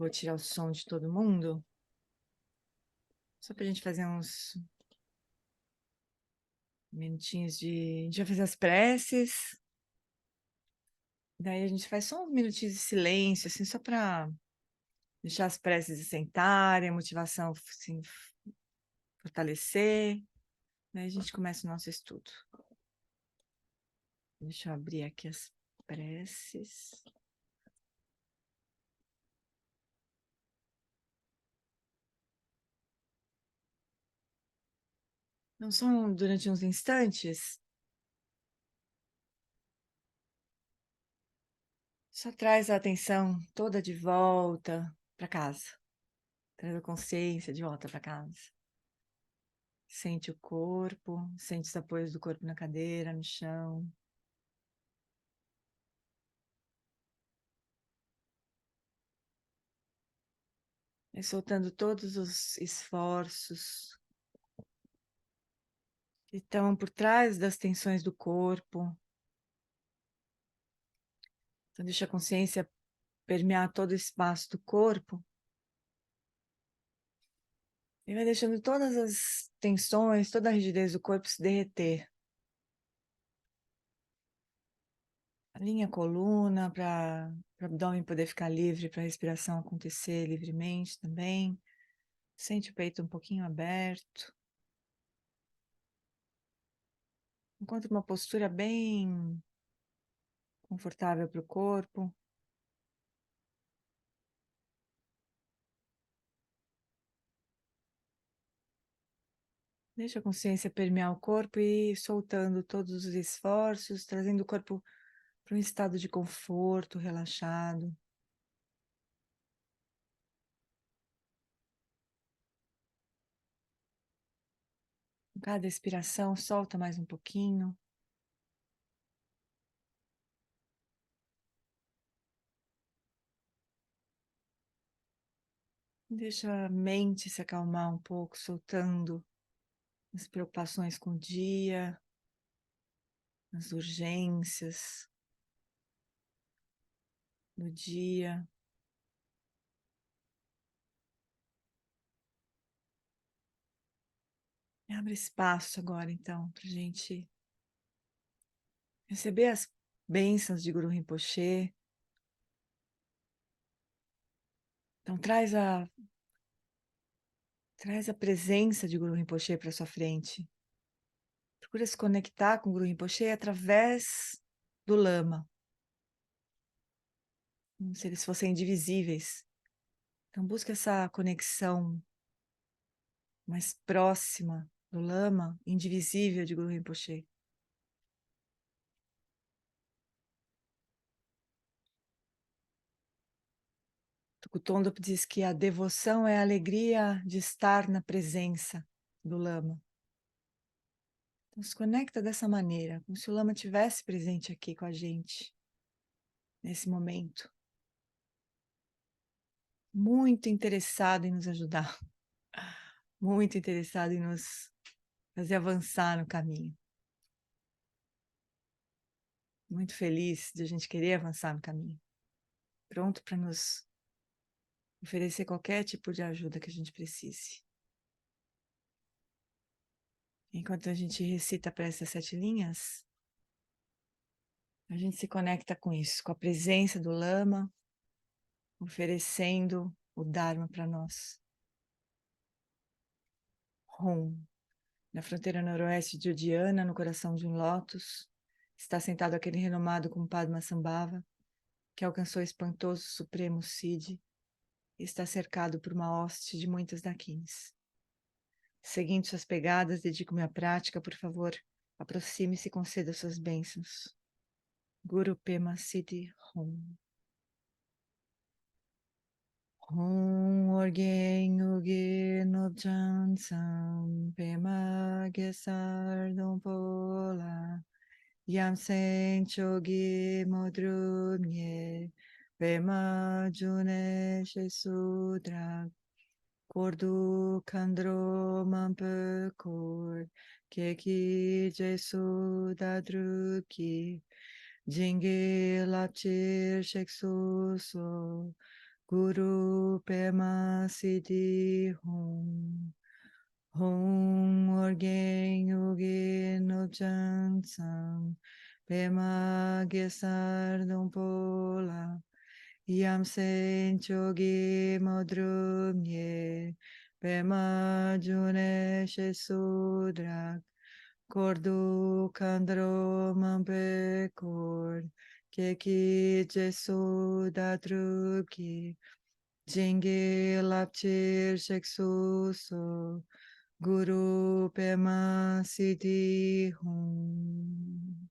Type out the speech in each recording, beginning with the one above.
Vou tirar o som de todo mundo. Só para a gente fazer uns minutinhos de... A gente vai fazer as preces. Daí a gente faz só uns minutinhos de silêncio, assim, só para deixar as preces assentarem, a motivação assim, fortalecer. Daí a gente começa o nosso estudo. Deixa eu abrir aqui as preces. Não são durante uns instantes. Só traz a atenção toda de volta para casa. Traz a consciência de volta para casa. Sente o corpo, sente os apoios do corpo na cadeira, no chão. E soltando todos os esforços que estão por trás das tensões do corpo. Então, deixa a consciência permear todo o espaço do corpo. E vai deixando todas as tensões, toda a rigidez do corpo se derreter. Alinha a coluna para o abdômen poder ficar livre, para a respiração acontecer livremente também. Sente o peito um pouquinho aberto. Encontre uma postura bem confortável para o corpo. Deixa a consciência permear o corpo e ir soltando todos os esforços, trazendo o corpo para um estado de conforto, relaxado. Com cada expiração, solta mais um pouquinho. Deixa a mente se acalmar um pouco, soltando as preocupações com o dia, as urgências do dia. E abre espaço agora, então, para a gente receber as bênçãos de Guru Rinpoche. Então, traz a presença de Guru Rinpoche para sua frente. Procura se conectar com o Guru Rinpoche através do Lama, como se eles fossem indivisíveis. Então, busca essa conexão mais próxima do Lama, indivisível de Guru Rinpoche. Tukutondo diz que a devoção é a alegria de estar na presença do Lama. Então, se conecta dessa maneira, como se o Lama estivesse presente aqui com a gente, nesse momento. Muito interessado em nos ajudar, muito interessado em nos fazer avançar no caminho. Muito feliz de a gente querer avançar no caminho. Pronto para nos oferecer qualquer tipo de ajuda que a gente precise. Enquanto a gente recita para essas 7 linhas, a gente se conecta com isso, com a presença do Lama, oferecendo o Dharma para nós. Hum. Na fronteira noroeste de Udiana, no coração de um lótus, está sentado aquele renomado como Padmasambhava, que alcançou o espantoso Supremo Siddhi e está cercado por uma hoste de muitas Dakins. Seguindo suas pegadas, dedico-me à prática, por favor, aproxime-se e conceda suas bênçãos. Guru Pema Siddhi Hum. Hum Orgen Uge Nobjan Sam Pema Gesar Dompola Yam Sen Chogi Modrumye Pema June Shesudra Kordu Kandro Mampekor Keki Jesu Dadruki Jingi Lapchir Sheksuso Guru Pema Siddhi Hum. Hum Orgen Uge no Chansam. Pema Gesar Dompola. Yam Sen Chogi Modrumye. Pema June Shesudrak. Cordo Kandro Mampe Cord. Keki Jesu Datruki. Jingi Lapchir Sheksuso. Guru Pema Siddhi Hum.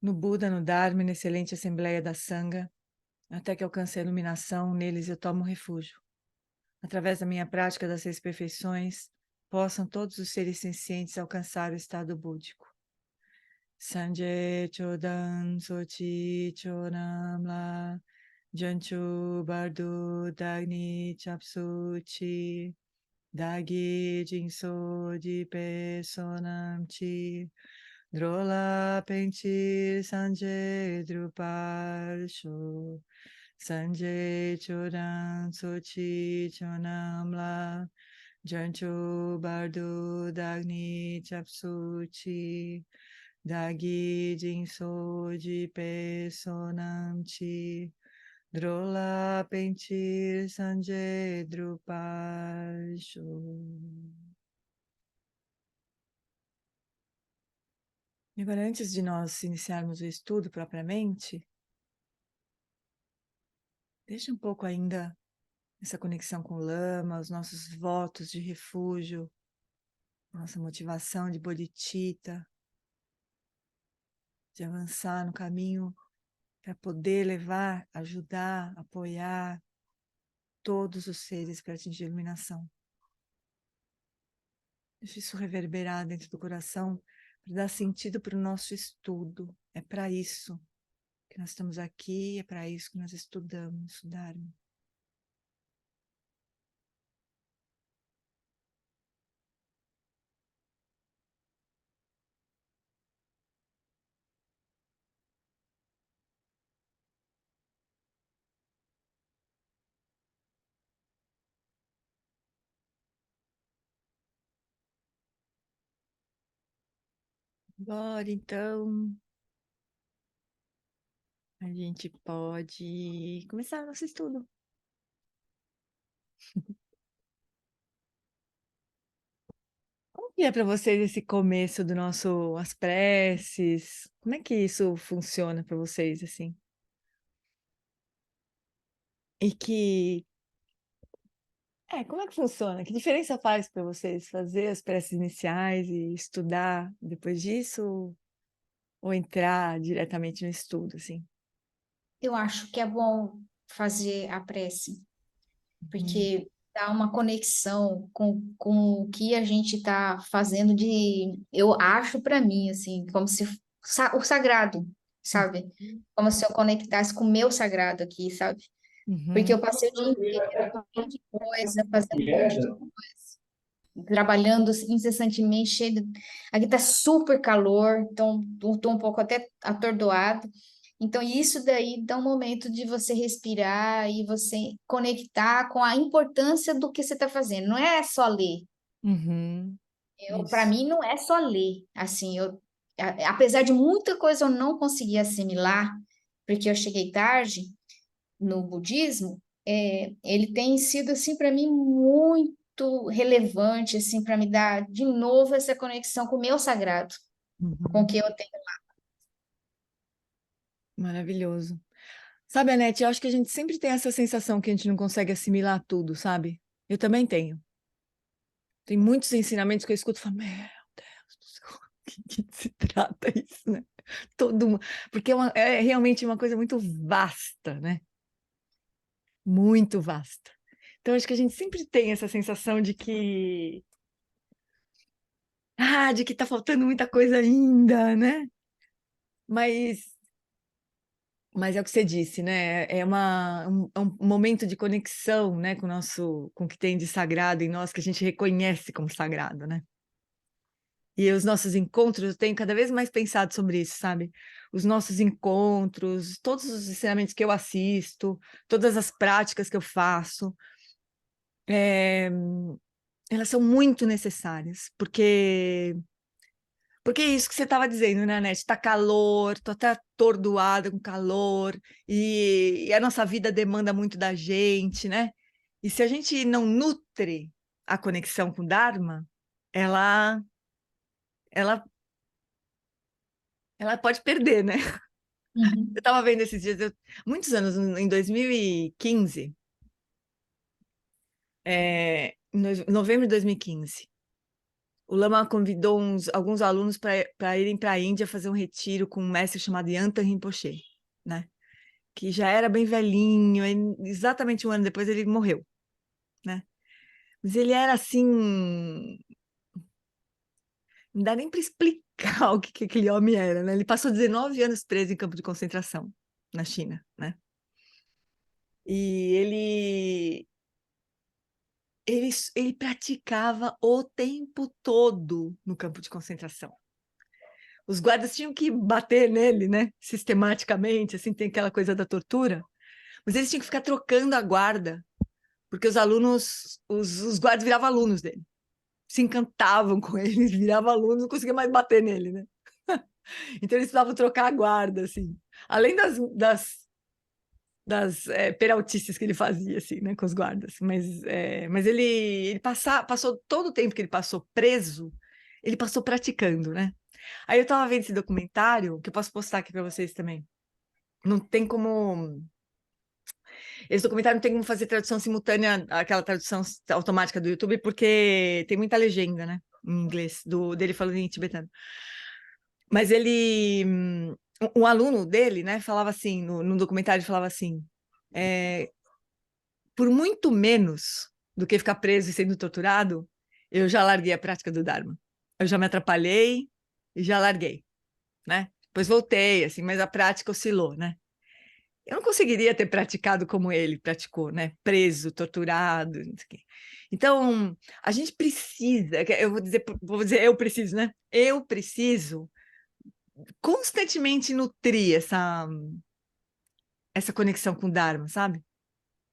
No Buda, no Dharma, na excelente Assembleia da Sangha, até que alcance a iluminação, neles eu tomo refúgio. Através da minha prática das 6 perfeições, possam todos os seres sencientes alcançar o estado búdico. Sanje Chodan Sochi Chonamla Janchu Bardu Dagni Chapsuchi Dagi Jinso Jipe Sonamchi Drola Penchir Sanje Druparsho Sanje Chodan Sochi Chonamla Janchu Bardu Dagni Chapsuchi Dagi Jinso Jipe Sonamchi Drola Pentir Sanje Druparsho. E agora, antes de nós iniciarmos o estudo propriamente, deixa um pouco ainda essa conexão com o Lama, os nossos votos de refúgio, nossa motivação de bodhicitta, de avançar no caminho para poder levar, ajudar, apoiar todos os seres para atingir a iluminação. Deixa isso reverberar dentro do coração para dar sentido para o nosso estudo. É para isso que nós estamos aqui, é para isso que nós estudamos o Dharma. Agora, então, a gente pode começar o nosso estudo. Como que é para vocês esse começo do nosso, as preces? Como é que isso funciona para vocês, assim? E como é que funciona? Que diferença faz para vocês fazer as preces iniciais e estudar depois disso? Ou entrar diretamente no estudo, assim? Eu acho que é bom fazer a prece, Uhum. porque dá uma conexão com o que a gente está fazendo eu acho para mim, assim, como se o sagrado, sabe? Como se eu conectasse com o meu sagrado aqui, sabe? Porque Uhum. eu passei o dia inteiro com um monte de coisa, fazendo um monte de coisa, trabalhando incessantemente, Aqui tá super calor, então eu tô um pouco até atordoada. Então, isso daí dá um momento de você respirar e você conectar com a importância do que você está fazendo. Não é só ler. Uhum. Para Isso. mim, não é só ler. Assim, apesar de muita coisa eu não conseguir assimilar, porque eu cheguei tarde no budismo, ele tem sido assim para mim muito relevante, assim, para me dar de novo essa conexão com o meu sagrado, com o Uhum. que eu tenho. Maravilhoso. Sabe, Anete, eu acho que a gente sempre tem essa sensação que a gente não consegue assimilar tudo, sabe? Eu também tenho. Tem muitos ensinamentos que eu escuto e falo, meu Deus do céu, que se trata isso, né? Porque é realmente uma coisa muito vasta, né? Muito vasta. Então, acho que a gente sempre tem essa sensação de que tá faltando muita coisa ainda, né? Mas Mas é o que você disse, né? É um momento de conexão, né, com o nosso, com o que tem de sagrado em nós, que a gente reconhece como sagrado, né? E os nossos encontros, eu tenho cada vez mais pensado sobre isso, sabe? Os nossos encontros, todos os ensinamentos que eu assisto, todas as práticas que eu faço, elas são muito necessárias, porque é isso que você estava dizendo, né, Anete? Tá calor, tô até atordoada com calor, e a nossa vida demanda muito da gente, né? E se a gente não nutre a conexão com o Dharma, ela, ela, ela pode perder, né? Eu Uhum. estava vendo esses dias, muitos anos, em 2015, em novembro de 2015, o Lama convidou alguns alunos para irem para a Índia fazer um retiro com um mestre chamado Yantan Rinpoche, né? Que já era bem velhinho, exatamente um ano depois ele morreu, né? Mas ele era assim, não dá nem para explicar o que aquele homem era, né? Ele passou 19 anos preso em campo de concentração na China, né? E ele praticava o tempo todo no campo de concentração. Os guardas tinham que bater nele, né? Sistematicamente, assim, tem aquela coisa da tortura. Mas eles tinham que ficar trocando a guarda, porque os alunos, os guardas viravam alunos dele. Se encantavam com ele, viravam alunos, não conseguia mais bater nele, né? Então eles precisavam trocar a guarda, assim. Além das peraltices que ele fazia, assim, né, com os guardas. Mas ele passou todo o tempo que ele passou preso, ele passou praticando, né? Aí eu estava vendo esse documentário, que eu posso postar aqui para vocês também. Não tem como... Esse documentário não tem como fazer tradução simultânea, aquela tradução automática do YouTube, porque tem muita legenda, né? Em inglês, dele falando em tibetano. Mas um aluno dele, né, falava assim, no documentário ele falava assim, por muito menos do que ficar preso e sendo torturado, eu já larguei a prática do Dharma. Eu já me atrapalhei e já larguei, né? Depois voltei, assim, mas a prática oscilou, né? Eu não conseguiria ter praticado como ele praticou, né? Preso, torturado, não sei o quê. Então, a gente precisa, eu vou dizer, eu preciso, né? Eu preciso constantemente nutrir essa conexão com o Dharma, sabe?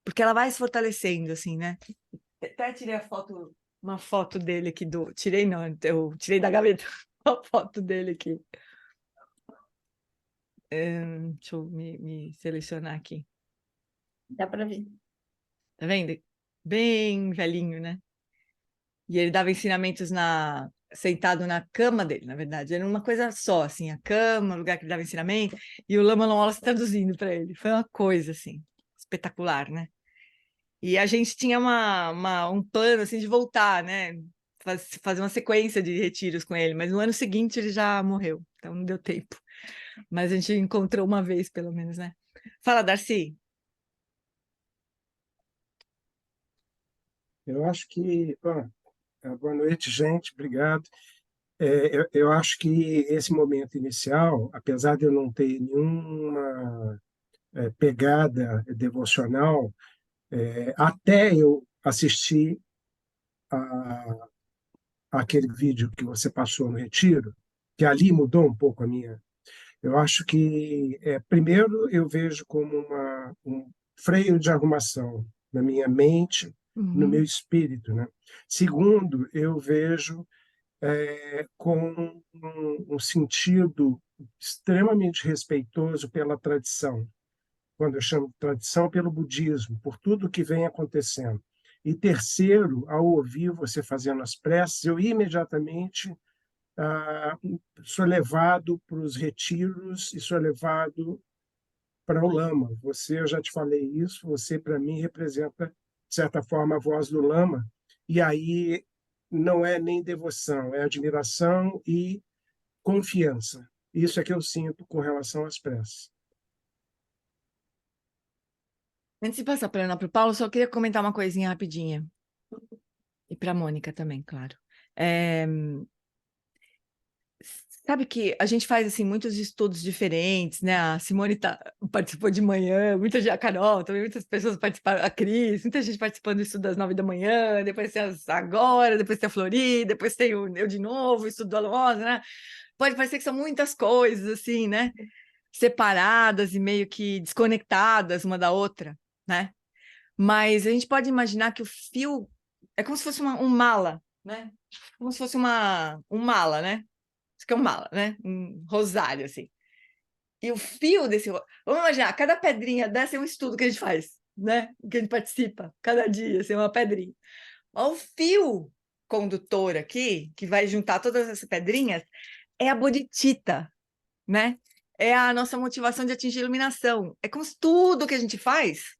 Porque ela vai se fortalecendo, assim, né? Até tirei uma foto dele aqui tirei não, eu tirei da gaveta uma foto dele aqui. Deixa eu me selecionar aqui. Dá para ver. Tá vendo? Bem velhinho, né? E ele dava ensinamentos sentado na cama dele, na verdade. Era uma coisa só, assim, a cama, o lugar que ele dava ensinamento, e o Lama Lomola traduzindo para ele. Foi uma coisa, assim, espetacular, né? E a gente tinha um plano, assim, de voltar, né? Fazer uma sequência de retiros com ele, mas no ano seguinte ele já morreu, então não deu tempo. Mas a gente encontrou uma vez, pelo menos, né? Fala, Darcy. Eu acho que... boa noite, gente. Obrigado. Eu acho que esse momento inicial, apesar de eu não ter nenhuma pegada devocional, até eu assistir a, aquele vídeo que você passou no retiro, que ali mudou um pouco a minha. Eu acho que, primeiro, eu vejo como um freio de arrumação na minha mente, no meu Uhum. espírito, né? Segundo, eu vejo com um sentido extremamente respeitoso pela tradição. Quando eu chamo de tradição, pelo budismo, por tudo que vem acontecendo. E terceiro, ao ouvir você fazendo as preces, eu imediatamente sou levado para os retiros e sou levado para o Lama. Você, eu já te falei isso, você para mim representa, de certa forma, a voz do Lama. E aí não é nem devoção, é admiração e confiança. Isso é que eu sinto com relação às preces. Antes de passar para o Paulo, só queria comentar uma coisinha rapidinha. E para a Mônica também, claro. É, Sabe que a gente faz assim muitos estudos diferentes, né? A Simone participou de manhã, a Carol, também muitas pessoas participaram, a Cris, muita gente participando do estudo das 9 da manhã, depois tem agora, depois tem a Flori, depois tem eu de novo, o estudo do Alonso, né? Pode parecer que são muitas coisas, assim, né? Separadas e meio que desconectadas uma da outra, né? Mas a gente pode imaginar que o fio é como se fosse um mala, né? Como se fosse um mala, né? Isso que é um mala, né? Um rosário, assim. E o fio desse... Vamos imaginar, cada pedrinha dessa é um estudo que a gente faz, né? Que a gente participa, cada dia, assim, uma pedrinha. O fio condutor aqui, que vai juntar todas essas pedrinhas, é a bodhicitta, né? É a nossa motivação de atingir a iluminação. É como se tudo que a gente faz,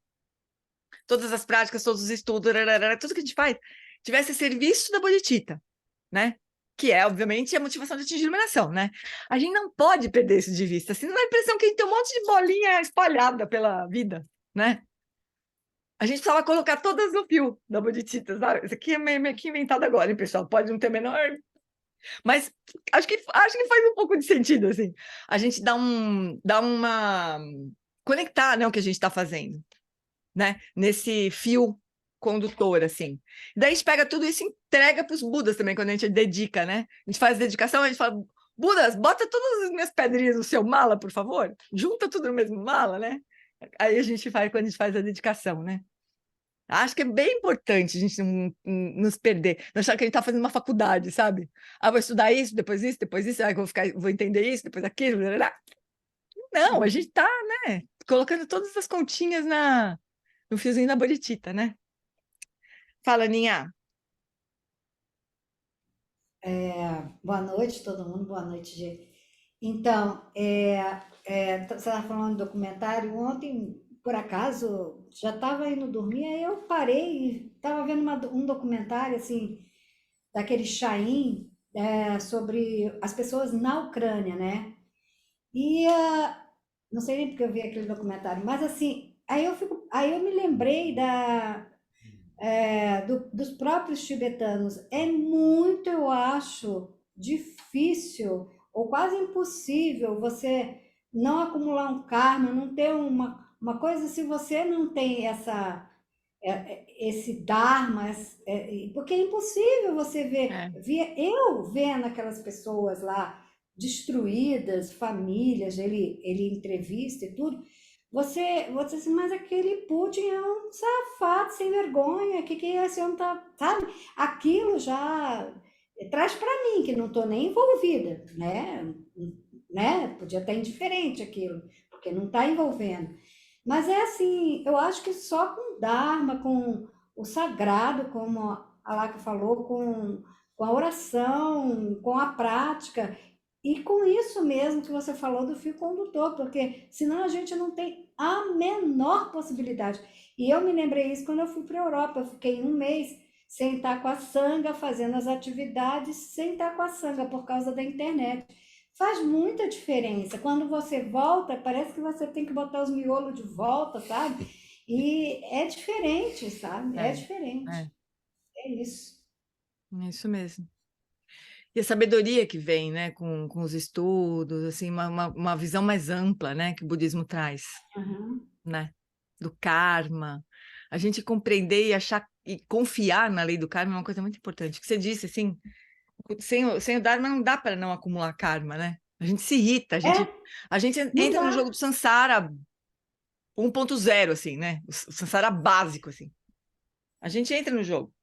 todas as práticas, todos os estudos, tudo que a gente faz, tivesse a serviço da bodhicitta, né? Que é, obviamente, a motivação de atingir a iluminação, né? A gente não pode perder isso de vista, assim, não dá a impressão que a gente tem um monte de bolinha espalhada pela vida, né? A gente precisava colocar todas no fio da bodhicitta, sabe? Isso aqui é meio que inventado agora, hein, pessoal? Pode não ter menor... Mas acho que faz um pouco de sentido, assim. A gente dá uma... conectar, né, o que a gente está fazendo, né? Nesse fio condutor, assim. Daí a gente pega tudo isso e entrega para os Budas também, quando a gente dedica, né? A gente faz dedicação, a gente fala, Budas, bota todas as minhas pedrinhas no seu mala, por favor. Junta tudo no mesmo mala, né? Aí a gente faz quando a gente faz a dedicação, né? Acho que é bem importante a gente não nos perder, não achar que a gente está fazendo uma faculdade, sabe? Ah, vou estudar isso, depois isso, aí vou entender isso, depois aquilo. Blá, blá, blá. Não, a gente está, né, colocando todas as continhas no fiozinho da bodhicitta, né? Fala, Ninha. Boa noite, todo mundo. Boa noite, Gê. Então, você estava falando do documentário. Ontem, por acaso, já estava indo dormir, aí eu parei e estava vendo um documentário, assim, daquele Chaim, sobre as pessoas na Ucrânia, né? E não sei nem porque eu vi aquele documentário, mas assim, aí eu me lembrei dos próprios tibetanos. É muito, eu acho, difícil ou quase impossível você não acumular um karma, não ter uma coisa se você não tem esse dharma, porque é impossível você eu vendo aquelas pessoas lá destruídas, famílias, ele entrevista e tudo, você assim, mas aquele Putin é um safado sem vergonha, que esse homem tá, sabe? Aquilo já traz para mim, que não estou nem envolvida, né? Podia estar indiferente aquilo, porque não está envolvendo. Mas é assim, eu acho que só com Dharma, com o sagrado, como a Laka falou, com a oração, com a prática, e com isso mesmo que você falou do fio condutor, porque senão a gente não tem a menor possibilidade. E eu me lembrei isso quando eu fui para a Europa. Eu fiquei um mês sem estar com a sanga, fazendo as atividades, sem estar com a sanga por causa da internet. Faz muita diferença. Quando você volta, parece que você tem que botar os miolos de volta, sabe? E é diferente, sabe? É diferente. É isso. É isso mesmo. E a sabedoria que vem, né, com os estudos, assim, uma visão mais ampla, né, que o budismo traz, né, do karma. A gente compreender e achar e confiar na lei do karma é uma coisa muito importante. O que você disse, assim, sem o Dharma não dá para não acumular karma, né? A gente se irrita, a gente Não entra no dá. jogo do Sansara 1.0, assim, né? O Sansara básico, assim. A gente entra no jogo.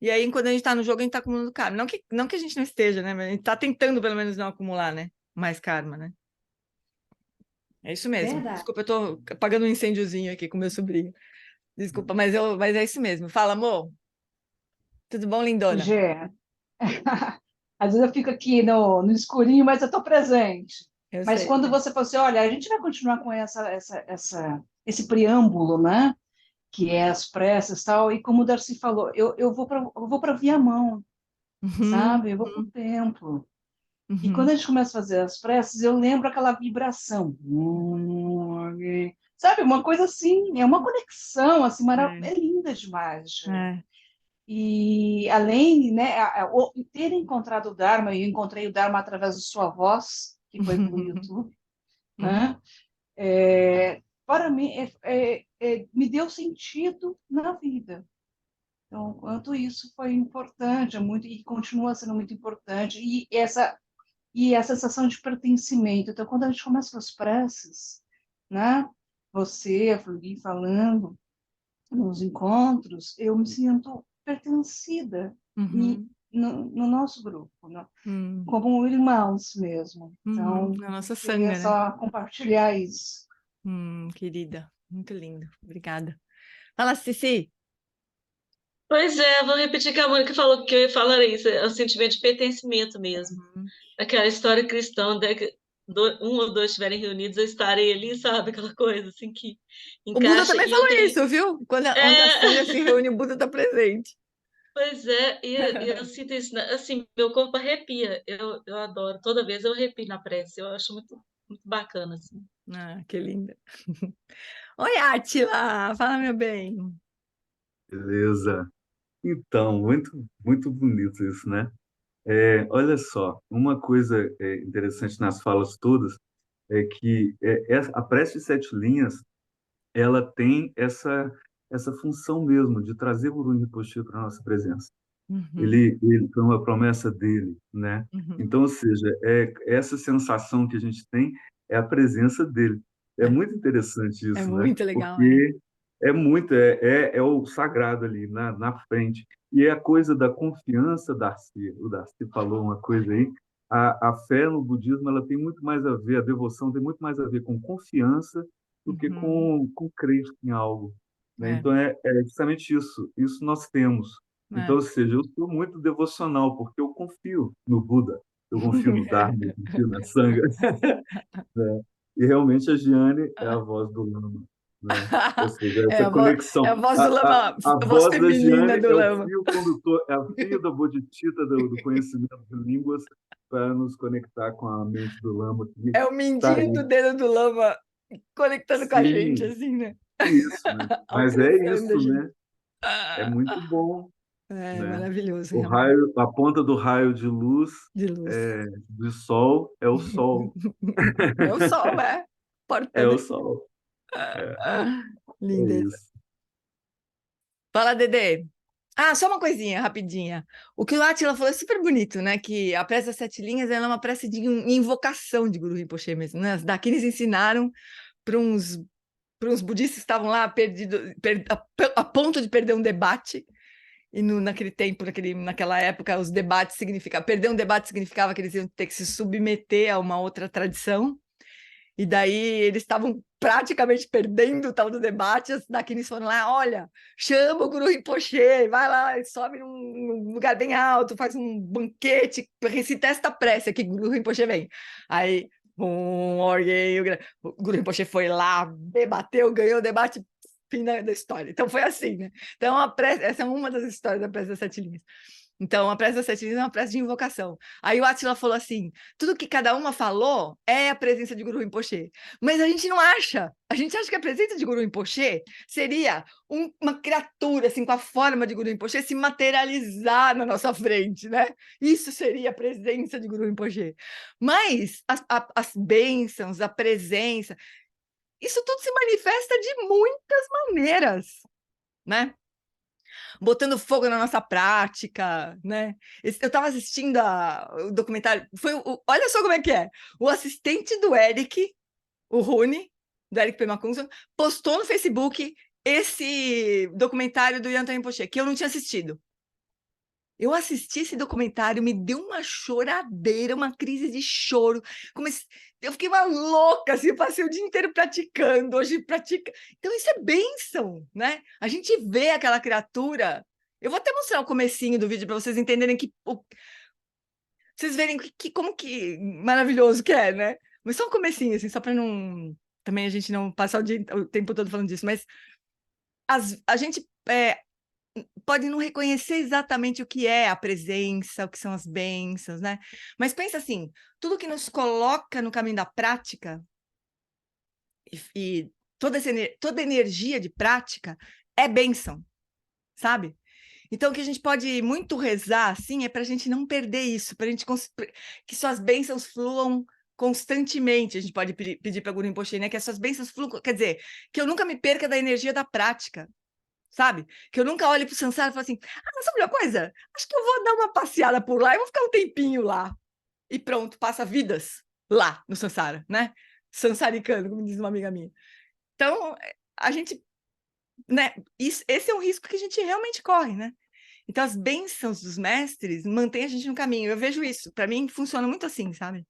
E aí, quando a gente está no jogo, a gente está acumulando karma. Não que a gente não esteja, né? Mas a gente está tentando, pelo menos, não acumular, né? Mais karma, né? É isso mesmo. Verdade. Desculpa, eu estou apagando um incêndiozinho aqui com meu sobrinho. Desculpa, mas é isso mesmo. Fala, amor. Tudo bom, lindona? Gê, às vezes eu fico aqui no escurinho, mas eu estou presente. Eu Mas sei. quando você falou assim, olha, a gente vai continuar com esse preâmbulo, né? Que é as preces e tal, e como o Darcy falou, eu vou para Viamão, Uhum, sabe? Eu vou para o templo. E uhum. quando a gente começa a fazer as preces, eu lembro aquela vibração. Sabe, uma coisa assim, é uma conexão, assim, é linda demais, Gê. E além, né, ter encontrado o Dharma, eu encontrei o Dharma através de sua voz, que foi pelo YouTube, né? Para mim, me deu sentido na vida. Então, quanto isso foi importante, é muito, e continua sendo muito importante, e a sensação de pertencimento. Então, quando a gente começa as preces, né? Você, a Flori falando nos encontros, eu me sinto pertencida e no nosso grupo, né? Como irmãos mesmo. Então, Na nossa queria sanga, né? só compartilhar isso. Querida, muito lindo. Obrigada. Fala, Cici. Pois é, vou repetir que a Mônica falou que eu ia falar isso, é o sentimento de pertencimento mesmo. Aquela história cristã, né, que um ou dois estiverem reunidos, eu estarei ali, sabe? Aquela coisa assim que O Buda encaixa. também E eu falou tenho. isso, viu? Onde a sanga se reúne, o Buda está presente. Pois é, e eu sinto isso, assim, meu corpo arrepia. Eu adoro, toda vez eu arrepio na prece, eu acho muito, muito bacana, assim. Ah, que linda. Oi, Átila, fala, meu bem. Beleza. Então, muito bonito isso, né? Olha só, uma coisa interessante nas falas todas é que a prece de 7 linhas, ela tem essa função mesmo de trazer o Guru Rinpoche para a nossa presença. Ele foi uma promessa dele, né? Então, ou seja, essa sensação que a gente tem é a presença dele. É muito interessante É isso, né? muito legal, Porque é o sagrado ali na frente. E é a coisa da confiança, Darcy. O Darcy falou uma coisa aí. A fé no budismo, ela tem muito mais a ver, a devoção tem muito mais a ver com confiança do que com crer em algo, né? Então, é justamente isso. Isso nós temos. Então, ou seja, eu sou muito devocional, porque eu confio no Buda, eu confio no Dharma, eu confio na Sangha, né? E realmente a Giane é a voz do Lama, né? Ou seja, essa É conexão. a voz do lama, A a voz voz da feminina Giane do é o lama. fio condutor, é a fio da bodhicitta do conhecimento de línguas para nos conectar com a mente do Lama, que É o está mindinho aí. do dedo do lama conectando com a gente, Sim, assim, né? isso, né? Mas é Alcançando a isso, gente. né? É muito bom, É né? maravilhoso, O realmente. raio, a ponta do raio de luz De luz. do sol é o sol. É o sol, É portando. o sol. É Lindeza. isso. Fala, Dedê. Ah, só uma coisinha, rapidinha. O que o Átila falou é super bonito, né? Que a prece das 7 linhas ela é uma prece de invocação de Guru Rinpoche mesmo, né? Daqui eles ensinaram para uns budistas que estavam lá a ponto de perder um debate. E naquele tempo, naquela época, os debates significavam... Perder um debate significava que eles iam ter que se submeter a uma outra tradição. E daí eles estavam praticamente perdendo o tal do debate. As daqueles foram lá, olha, chama o Guru Rinpoche, vai lá, sobe num lugar bem alto, faz um banquete, recita esta prece aqui, Guru Rinpoche vem. Aí, o Guru Rinpoche foi lá, debateu, ganhou o debate, fim da história. Então foi assim, né? Então essa é uma das histórias da prece das 7 linhas. Então, a prece das 7 linhas é uma prece de invocação. Aí o Átila falou assim, tudo que cada uma falou é a presença de Guru Rinpoche. Mas a gente não acha. A gente acha que a presença de Guru Rinpoche seria uma criatura, assim, com a forma de Guru Rinpoche se materializar na nossa frente, né? Isso seria a presença de Guru Rinpoche. Mas as bênçãos, a presença, isso tudo se manifesta de muitas maneiras, né? Botando fogo na nossa prática, né? Eu estava assistindo o documentário, olha só como é que é. O assistente do Eric, o Rune, do Eric Pemakunson, postou no Facebook esse documentário do Yantan Rinpoche, que eu não tinha assistido. Eu assisti esse documentário, me deu uma choradeira, uma crise de choro. Eu fiquei uma louca, assim, passei o dia inteiro praticando, hoje pratica. Então isso é bênção, né? A gente vê aquela criatura. Eu vou até mostrar o comecinho do vídeo para vocês entenderem vocês verem como que maravilhoso que é, né? Mas só um comecinho, assim, só para não também a gente não passar o tempo todo falando disso, mas a gente pode não reconhecer exatamente o que é a presença, o que são as bênçãos, né? Mas pensa assim, tudo que nos coloca no caminho da prática e toda energia de prática é bênção, sabe? Então, o que a gente pode muito rezar, assim, é para a gente não perder isso, para a gente que suas bênçãos fluam constantemente. A gente pode pedir para o Guru Rinpoche, né? Que as suas bênçãos fluam, quer dizer, que eu nunca me perca da energia da prática, sabe? Que eu nunca olhe para o Sansara e fale assim, sabe uma coisa? Acho que eu vou dar uma passeada por lá, eu vou ficar um tempinho lá. E pronto, passa vidas lá no Sansara, né? Sansaricando, como diz uma amiga minha. Então, a gente, né? Esse é um risco que a gente realmente corre, né? Então, as bênçãos dos mestres mantêm a gente no caminho. Eu vejo isso. Para mim, funciona muito assim, sabe?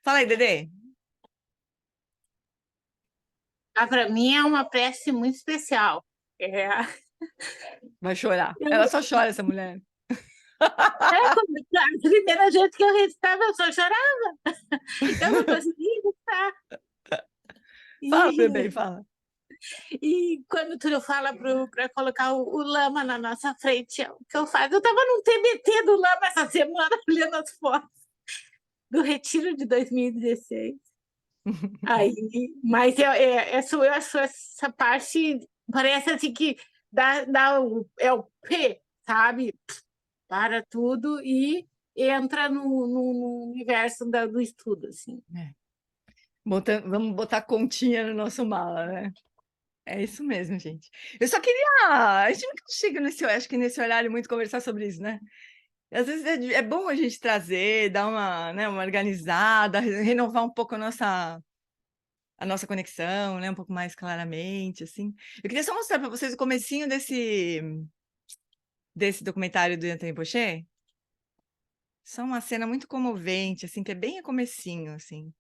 Fala aí, Dedê. Para mim é uma prece muito especial. Vai chorar. Ela só chora, essa mulher. A primeira vez que eu recitava, eu só chorava. Eu não conseguia recitar. Fala, bebê, fala. E quando tu fala para colocar o lama na nossa frente, o que eu faço? Eu estava num TBT do lama essa semana, olhando as fotos do retiro de 2016. Aí, mas eu acho essa parte, parece assim que é o P, sabe? Para tudo e entra no universo do estudo, assim. Vamos botar continha no nosso mala, né? É isso mesmo, gente. Eu só queria... A gente nunca chega acho que nesse horário muito conversar sobre isso, né? Às vezes é bom a gente trazer, dar uma organizada, renovar um pouco a nossa conexão, né? Um pouco mais claramente, assim. Eu queria só mostrar para vocês o comecinho desse documentário do Yantan Rinpoche. Só uma cena muito comovente, assim, que é bem a comecinho, assim.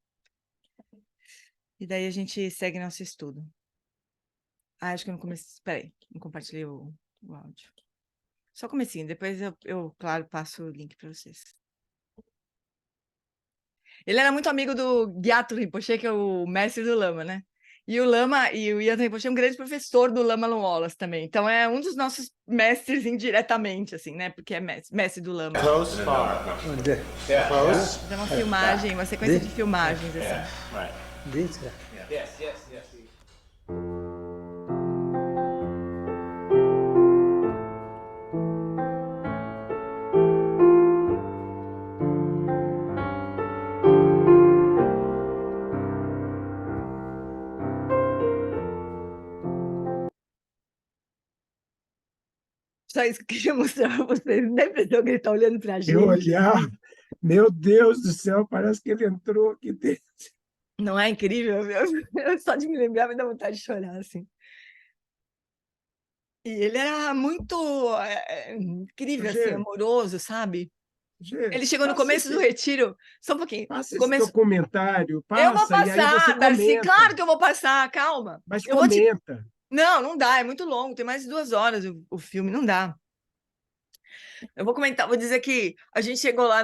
E daí a gente segue nosso estudo. Acho que eu não comecei... Espera aí, não compartilhei o áudio. Só comecinho, depois eu, claro, passo o link para vocês. Ele era muito amigo do Gyatso Rinpoche, que é o mestre do Lama, né? E o Lama e o Yantan Rinpoche é um grande professor do Lama Lomolas também. Então é um dos nossos mestres indiretamente, assim, né? Porque é mestre do Lama. Close, far. Close. É uma filmagem, uma sequência de filmagens, assim. Right. This? Yes. Só isso que eu queria mostrar para vocês. Não é impressão que ele está olhando para a gente. Eu olhar, meu Deus do céu, parece que ele entrou aqui dentro. Não é incrível? Só de me lembrar me dá vontade de chorar, assim. E ele era muito incrível, assim, amoroso, sabe? Ele chegou no começo do retiro, só um pouquinho. Passa esse documentário, passa, eu vou passar, e aí você Darcy, claro que eu vou passar, calma. Mas comenta. Não dá, é muito longo, tem mais de 2 horas o filme, não dá. Eu vou comentar, vou dizer que a gente chegou lá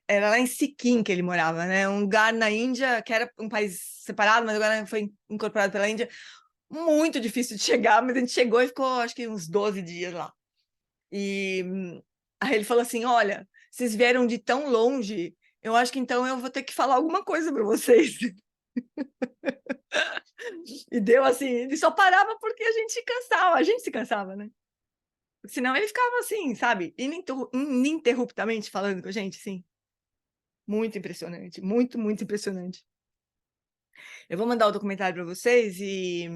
era lá em Sikkim que ele morava, né? Um lugar na Índia, que era um país separado, mas agora foi incorporado pela Índia. Muito difícil de chegar, mas a gente chegou e ficou, acho que uns 12 dias lá. E aí ele falou assim, olha, vocês vieram de tão longe, eu acho que então eu vou ter que falar alguma coisa para vocês. E deu assim, ele só parava porque a gente se cansava, né? Senão ele ficava assim, sabe, ininterruptamente falando com a gente, assim. Muito impressionante, muito impressionante. Eu vou mandar o documentário para vocês e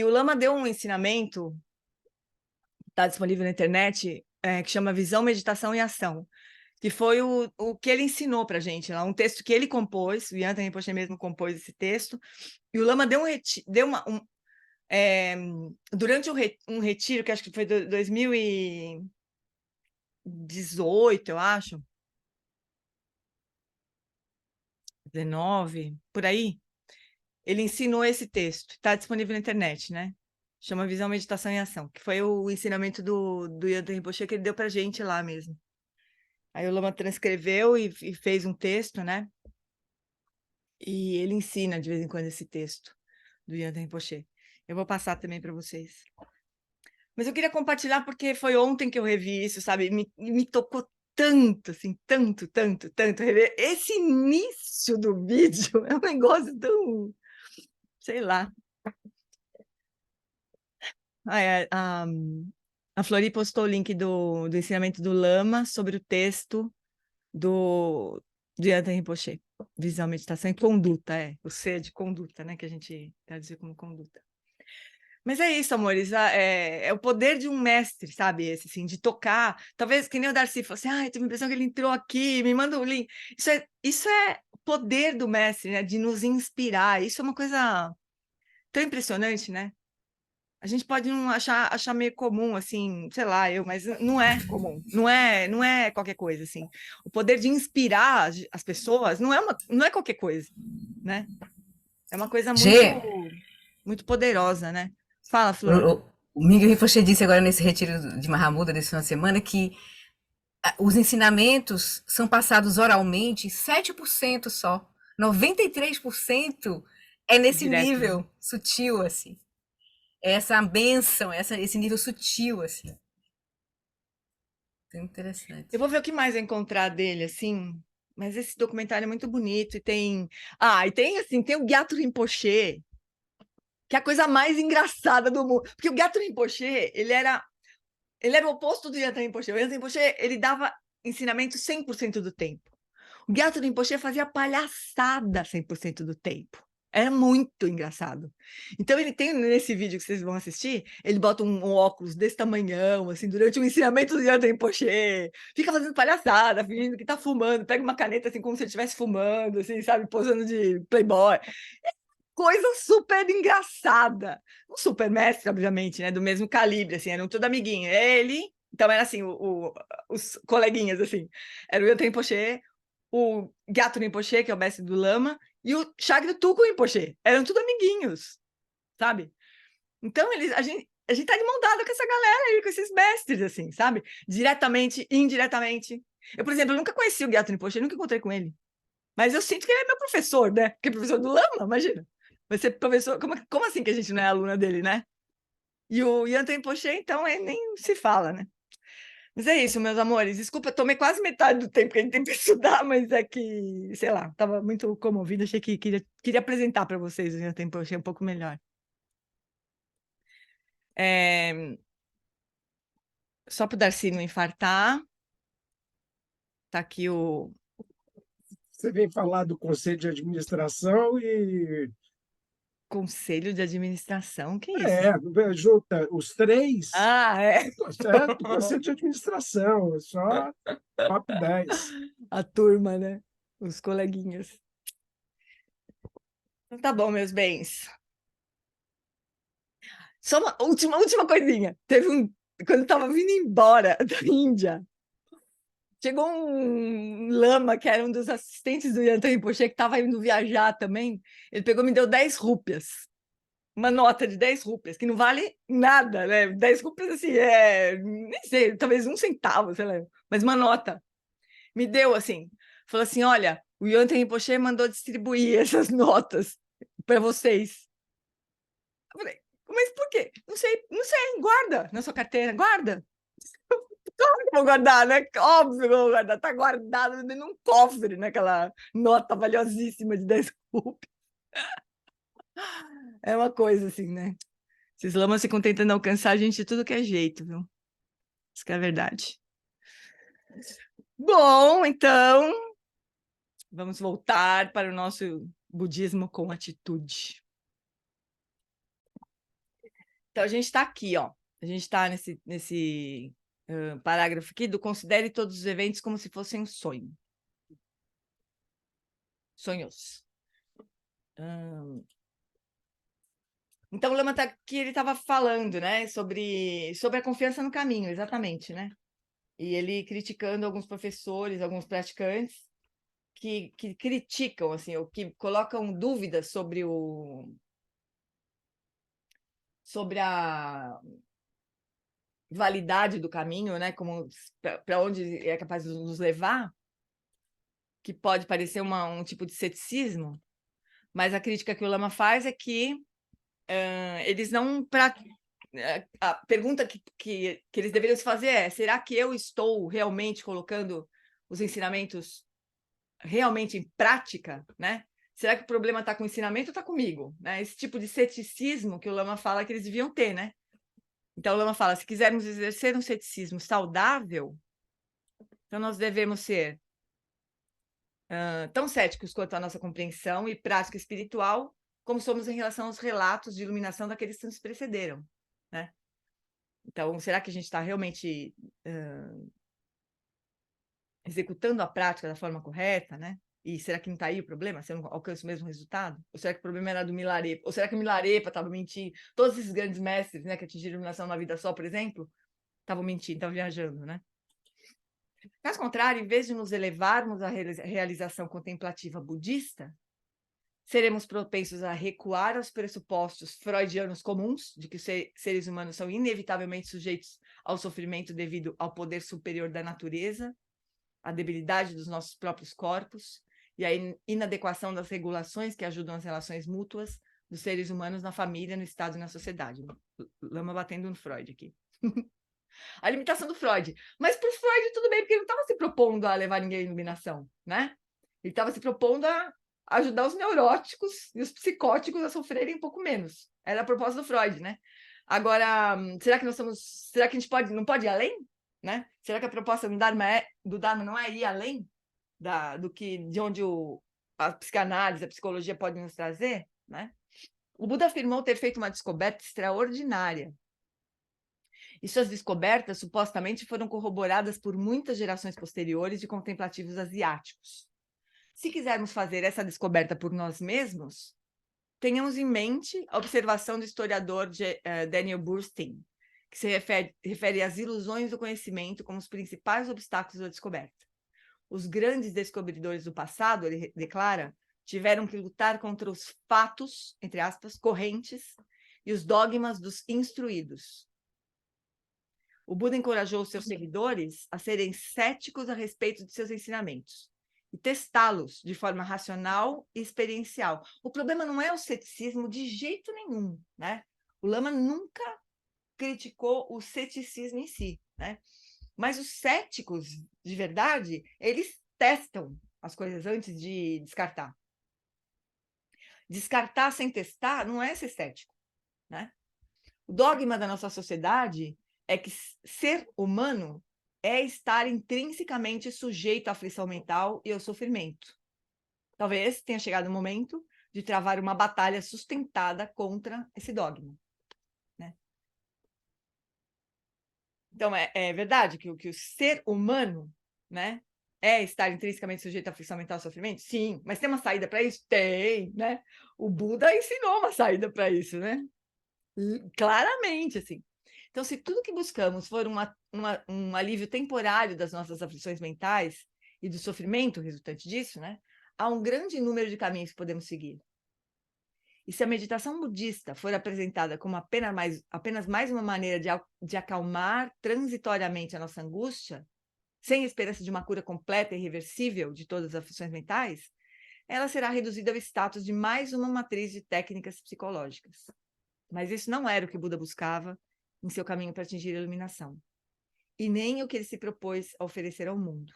o Lama deu um ensinamento, está disponível na internet, que chama Visão, Meditação e Ação, que foi o que ele ensinou para a gente, lá, um texto que ele compôs, o Yantan Rinpoche mesmo compôs esse texto, e o Lama durante um retiro, que acho que foi 2018, eu acho, 19, por aí, ele ensinou esse texto, está disponível na internet, né? Chama Visão, Meditação e Ação, que foi o ensinamento do Yantan Rinpoche que ele deu para a gente lá mesmo. Aí o Lama transcreveu e fez um texto, né? E ele ensina de vez em quando esse texto do Yantan Rinpoche. Eu vou passar também para vocês. Mas eu queria compartilhar porque foi ontem que eu revi isso, sabe? Me tocou tanto, assim, tanto rever. Esse início do vídeo é um negócio tão, sei lá. A A Flori postou o link do ensinamento do Lama sobre o texto de Yantan Rinpoche. Visão, meditação e conduta, o C de conduta, né? Que a gente traduz como conduta. Mas é isso, amores, é o poder de um mestre, sabe? Esse, assim, de tocar. Talvez, que nem o Darcy falou assim, eu tenho a impressão que ele entrou aqui, me manda o link. Isso é o poder do mestre, né? De nos inspirar. Isso é uma coisa tão impressionante, né? A gente pode não achar meio comum, assim, sei lá, mas não é comum, não é qualquer coisa, assim. O poder de inspirar as pessoas não é qualquer coisa, né? É uma coisa muito poderosa, né? Fala, Flor. O Miguel Rinpoche disse agora nesse retiro de Mahamudra desse final de semana que os ensinamentos são passados oralmente 7% só. 93% é nesse Direto, nível né? sutil, assim. Essa bênção, esse nível sutil, assim. É interessante. Eu vou ver o que mais eu encontrar dele, assim, mas esse documentário é muito bonito e tem assim, tem o Gyatso Rinpoche, que é a coisa mais engraçada do mundo, porque o Gyatso Rinpoche, ele era o oposto do Yantan Rinpoche. O Yantan Rinpoche, ele dava ensinamento 100% do tempo. O Gyatso Rinpoche fazia palhaçada 100% do tempo. Era muito engraçado. Então, ele tem, nesse vídeo que vocês vão assistir, ele bota um óculos desse tamanhão, assim, durante o ensinamento do Yantan Rinpoche, fica fazendo palhaçada, fingindo que tá fumando, pega uma caneta, assim, como se ele estivesse fumando, assim, sabe, posando de playboy. Coisa super engraçada. Um super mestre, obviamente, né, do mesmo calibre, assim, eram tudo amiguinho. Ele, então era assim, os coleguinhas, assim, era o Yantan Rinpoche, o Gyatso Rinpoche, que é o mestre do Lama, e o Shagdo Tulku Rinpoche. Eram tudo amiguinhos, sabe? Então, a gente tá de mão dada com essa galera aí, com esses mestres, assim, sabe? Diretamente, indiretamente. Eu, por exemplo, nunca conheci o Gyatso Rinpoche, nunca encontrei com ele. Mas eu sinto que ele é meu professor, né? Porque é professor do Lama, imagina. Vai ser professor... Como assim que a gente não é aluna dele, né? E o Yantan Rinpoche, então, nem se fala, né? Mas é isso, meus amores. Desculpa, tomei quase metade do tempo que a gente tem para estudar, mas é que, sei lá, estava muito comovida, achei que queria apresentar para vocês o Yantan Rinpoche um pouco melhor. Só para o Darcy não infartar. Tá aqui o... Você vem falar do Conselho de Administração e... Conselho de Administração, que é isso? Junta os três. É do Conselho de Administração, só top 10. A turma, né? Os coleguinhas. Então tá bom, meus bens. Só uma última coisinha. Quando eu estava vindo embora da Índia, chegou um lama, que era um dos assistentes do Yantan Rinpoche, que estava indo viajar também. Ele pegou e me deu 10 rúpias. Uma nota de 10 rúpias, que não vale nada, né? 10 rúpias, assim, nem sei, talvez 1 centavo, sei lá. Mas uma nota. Me deu, assim. Falou assim, olha, o Yantan Rinpoche mandou distribuir essas notas para vocês. Eu falei, mas por quê? Não sei, guarda na sua carteira, guarda. Claro que vou guardar, né? Óbvio que eu vou guardar. Está guardado num cofre, naquela nota valiosíssima de 10 rúpias. É uma coisa assim, né? Esses lamas ficam tentando alcançar a gente de tudo que é jeito, viu? Isso que é a verdade. Bom, então, vamos voltar para o nosso budismo com atitude. Então, a gente está aqui, ó. A gente está nesse parágrafo aqui do considere todos os eventos como se fossem um sonho. Sonhos. Então, o Lama tá aqui, ele estava falando, né, sobre a confiança no caminho, exatamente, né? E ele criticando alguns professores, alguns praticantes que criticam, assim, ou que colocam dúvidas sobre a validade do caminho, né? Como para onde é capaz de nos levar, que pode parecer um tipo de ceticismo, mas a crítica que o Lama faz é que eles não... A pergunta que eles deveriam se fazer é: será que eu estou realmente colocando os ensinamentos realmente em prática, né? Será que o problema está com o ensinamento ou está comigo? Né? Esse tipo de ceticismo que o Lama fala que eles deviam ter, né? Então, Lama fala, se quisermos exercer um ceticismo saudável, então nós devemos ser tão céticos quanto a nossa compreensão e prática espiritual, como somos em relação aos relatos de iluminação daqueles que nos precederam, né? Então, será que a gente está realmente executando a prática da forma correta, né? E será que não está aí o problema? Você não alcança o mesmo resultado? Ou será que o problema era do Milarepa? Ou será que o Milarepa estava mentindo? Todos esses grandes mestres, né, que atingiram a iluminação na vida só, por exemplo, estavam mentindo, estavam viajando, né? Caso contrário, em vez de nos elevarmos à realização contemplativa budista, seremos propensos a recuar aos pressupostos freudianos comuns de que os seres humanos são inevitavelmente sujeitos ao sofrimento devido ao poder superior da natureza, à debilidade dos nossos próprios corpos e à inadequação das regulações que ajudam as relações mútuas dos seres humanos na família, no Estado e na sociedade. Lama batendo no Freud aqui. A limitação do Freud. Mas para o Freud tudo bem, porque ele não estava se propondo a levar ninguém à iluminação, né? Ele estava se propondo a ajudar os neuróticos e os psicóticos a sofrerem um pouco menos. Era a proposta do Freud, né? Agora, será que a gente não pode ir além? Né? Será que a proposta do Dharma não é ir além de onde a psicanálise, a psicologia podem nos trazer? Né? O Buda afirmou ter feito uma descoberta extraordinária. E suas descobertas supostamente foram corroboradas por muitas gerações posteriores de contemplativos asiáticos. Se quisermos fazer essa descoberta por nós mesmos, tenhamos em mente a observação do historiador Daniel Burstein, que se refere às ilusões do conhecimento como os principais obstáculos da descoberta. Os grandes descobridores do passado, ele declara, tiveram que lutar contra os fatos, entre aspas, correntes e os dogmas dos instruídos. O Buda encorajou os seus seguidores a serem céticos a respeito de seus ensinamentos e testá-los de forma racional e experiencial. O problema não é o ceticismo de jeito nenhum, né? O Lama nunca criticou o ceticismo em si, né? Mas os céticos, de verdade, eles testam as coisas antes de descartar. Descartar sem testar não é ser cético, né? O dogma da nossa sociedade é que ser humano é estar intrinsecamente sujeito à aflição mental e ao sofrimento. Talvez tenha chegado o momento de travar uma batalha sustentada contra esse dogma. Então, é verdade que o ser humano, né, é estar intrinsecamente sujeito à aflição mental e ao sofrimento? Sim, mas tem uma saída para isso? Tem, né? O Buda ensinou uma saída para isso, né? Claramente, assim. Então, se tudo que buscamos for um alívio temporário das nossas aflições mentais e do sofrimento resultante disso, né, há um grande número de caminhos que podemos seguir. E se a meditação budista for apresentada como apenas mais uma maneira de acalmar transitoriamente a nossa angústia, sem esperança de uma cura completa e irreversível de todas as aflições mentais, ela será reduzida ao status de mais uma matriz de técnicas psicológicas. Mas isso não era o que Buda buscava em seu caminho para atingir a iluminação, e nem o que ele se propôs a oferecer ao mundo.